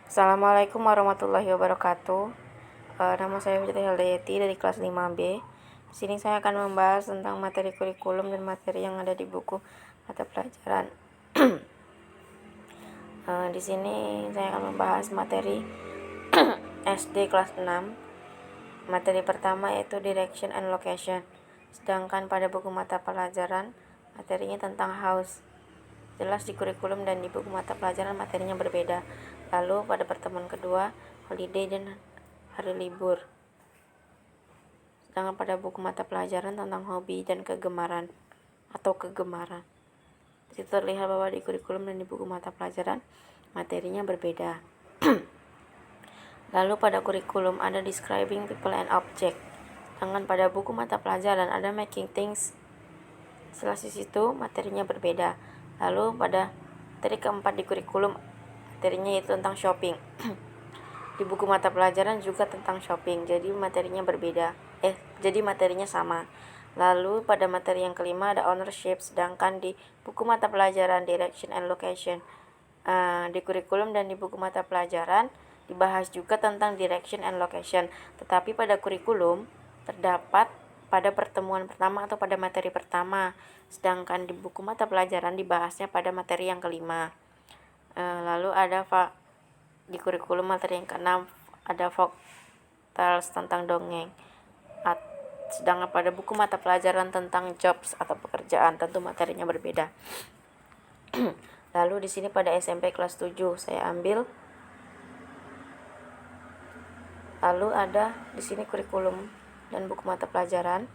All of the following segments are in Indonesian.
Assalamualaikum warahmatullahi wabarakatuh. Nama saya Fitri Haldayati dari kelas 5B. Di sini saya akan membahas tentang materi kurikulum dan materi yang ada di buku mata pelajaran. Di sini saya akan membahas materi SD kelas 6. Materi pertama yaitu Direction and Location. Sedangkan pada buku mata pelajaran materinya tentang house. Jelas di kurikulum dan di buku mata pelajaran materinya berbeda. Lalu pada pertemuan kedua, holiday dan hari libur. Sedangkan pada buku mata pelajaran tentang hobi dan kegemaran atau kegemaran. Di situ terlihat bahwa di kurikulum dan di buku mata pelajaran materinya berbeda. Lalu pada kurikulum ada describing people and object. Sedangkan pada buku mata pelajaran ada making things. Setelah di situ materinya berbeda. Lalu pada materi keempat di kurikulum materinya itu tentang shopping. Di buku mata pelajaran juga tentang shopping, jadi materinya berbeda. Jadi materinya sama. Lalu pada materi yang kelima ada ownership, sedangkan di buku mata pelajaran direction and location. Di kurikulum dan di buku mata pelajaran dibahas juga tentang direction and location, tetapi pada kurikulum terdapat pada pertemuan pertama atau pada materi pertama, sedangkan di buku mata pelajaran dibahasnya pada materi yang kelima. Lalu ada di kurikulum materi yang keenam ada folk tales tentang dongeng, sedangkan pada buku mata pelajaran tentang jobs atau pekerjaan tentu materinya berbeda. Lalu di sini pada SMP kelas 7 saya ambil. Lalu ada di sini kurikulum dan buku mata pelajaran.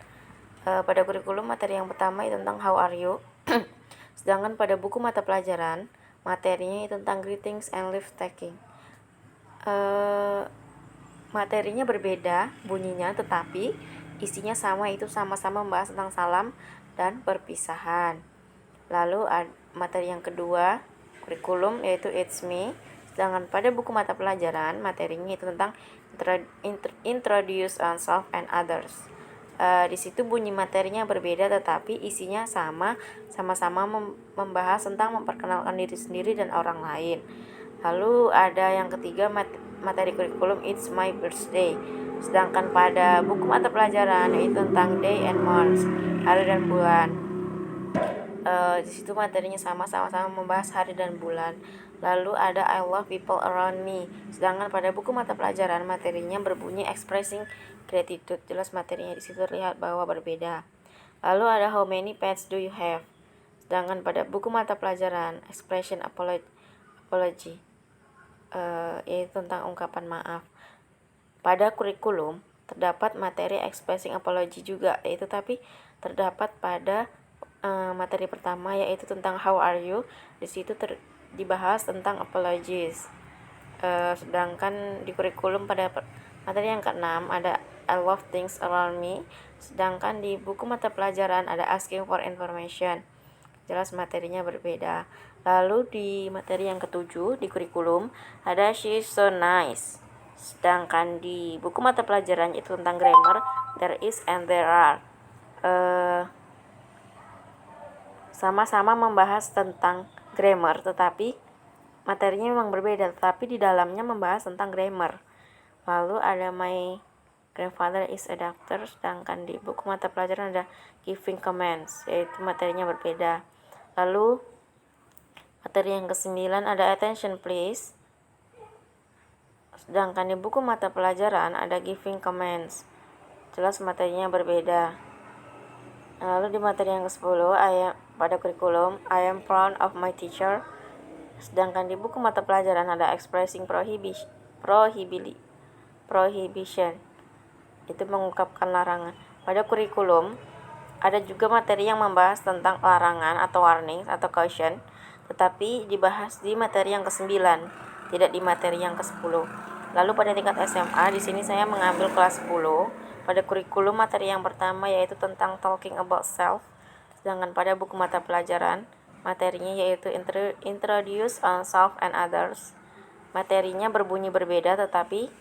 Pada kurikulum materi yang pertama itu tentang how are you. Sedangkan pada buku mata pelajaran materinya itu tentang greetings and leave taking. Materinya berbeda bunyinya, tetapi isinya sama, itu sama-sama membahas tentang salam dan perpisahan. Lalu materi yang kedua kurikulum yaitu It's Me. Sedangkan pada buku mata pelajaran materinya itu tentang introduce oneself and others. Di situ bunyi materinya berbeda tetapi isinya sama-sama membahas tentang memperkenalkan diri sendiri dan orang lain. Lalu ada yang ketiga materi kurikulum It's My Birthday. Sedangkan pada buku mata pelajaran yaitu tentang day and months, hari dan bulan. Di situ materinya sama-sama membahas hari dan bulan. Lalu ada I love people around me. Sedangkan pada buku mata pelajaran materinya berbunyi expressing gratitude. Jelas materinya di situ terlihat bahwa berbeda. Lalu ada how many pets do you have. Sedangkan pada buku mata pelajaran expression apology, yaitu tentang ungkapan maaf. Pada kurikulum terdapat materi expressing apology juga, yaitu tapi terdapat pada materi pertama yaitu tentang how are you. Di situ dibahas tentang apologies. Sedangkan di kurikulum pada materi yang keenam ada I love things around me. Sedangkan di buku mata pelajaran ada asking for information. Jelas materinya berbeda. Lalu di materi yang ketujuh di kurikulum ada she's so nice. Sedangkan di buku mata pelajaran itu tentang grammar, there is and there are. Sama-sama membahas tentang grammar, tetapi materinya memang berbeda, tetapi di dalamnya membahas tentang grammar. Lalu ada my grandfather is a doctor. Sedangkan di buku mata pelajaran ada giving comments, yaitu materinya berbeda. Lalu materi yang ke-9 ada attention please. Sedangkan di buku mata pelajaran ada giving comments. Jelas materinya berbeda. Lalu di materi yang ke-10 pada kurikulum I am proud of my teacher. Sedangkan di buku mata pelajaran ada expressing prohibition, itu mengungkapkan larangan. Pada kurikulum ada juga materi yang membahas tentang larangan atau warning atau caution, tetapi dibahas di materi yang ke-9, tidak di materi yang ke-10. Lalu pada tingkat SMA di sini saya mengambil kelas 10. Pada kurikulum materi yang pertama yaitu tentang talking about self. Sedangkan pada buku mata pelajaran materinya yaitu introduce oneself and others. Materinya berbunyi berbeda tetapi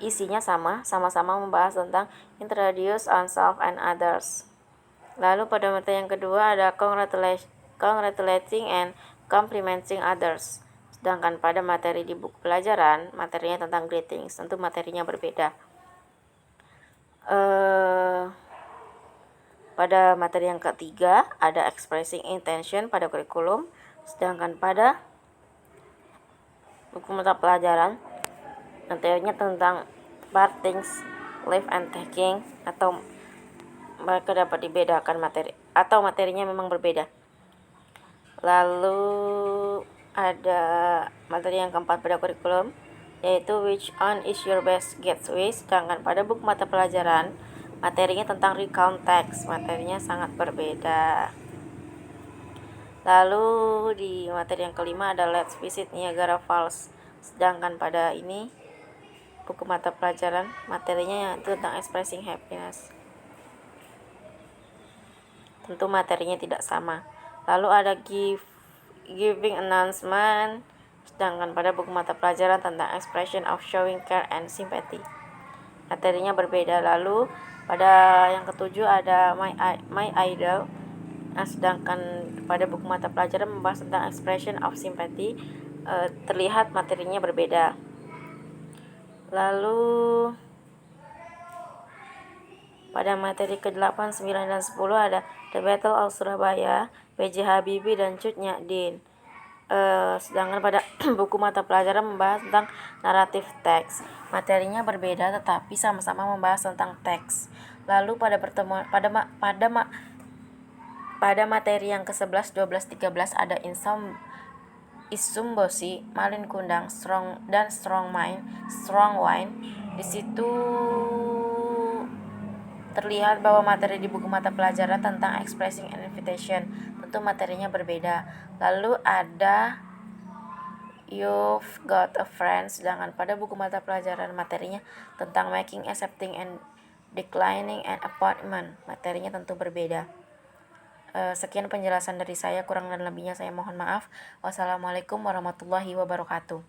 isinya sama-sama membahas tentang introduce oneself and others. Lalu pada materi yang kedua ada congratulating and complimenting others. Sedangkan pada materi di buku pelajaran, materinya tentang greetings, tentu materinya berbeda. Pada materi yang ketiga ada expressing intention pada kurikulum, sedangkan pada buku mata pelajaran materinya tentang partings, leave and taking, atau mereka dapat dibedakan materi atau materinya memang berbeda. Lalu ada materi yang keempat pada kurikulum, yaitu which one is your best gateway, sedangkan pada buku mata pelajaran materinya tentang recount text, materinya sangat berbeda. Lalu di materi yang kelima ada let's visit Niagara Falls, sedangkan pada ini buku mata pelajaran materinya itu tentang expressing happiness, tentu materinya tidak sama. Lalu ada giving announcement, sedangkan pada buku mata pelajaran tentang expression of showing care and sympathy, materinya berbeda. Lalu pada yang ketujuh ada my idol, sedangkan pada buku mata pelajaran membahas tentang expression of sympathy, terlihat materinya berbeda. Lalu pada materi ke-8, 9, dan 10 ada The Battle of Surabaya, B.J. Habibie, dan Cut Nyak-Dien. Sedangkan pada buku mata pelajaran membahas tentang naratif teks, materinya berbeda tetapi sama-sama membahas tentang teks. Lalu pada pertemuan pada materi yang ke-11, 12, 13 ada Isumbosi, Malin Kundang, Strong Wine. Di situ terlihat bahwa materi di buku mata pelajaran tentang expressing an invitation, tentu materinya berbeda. Lalu ada You've Got a Friend, sedangkan pada buku mata pelajaran materinya tentang making, accepting, and declining an appointment, materinya tentu berbeda. Sekian penjelasan dari saya, kurang dan lebihnya saya mohon maaf. Wassalamualaikum warahmatullahi wabarakatuh.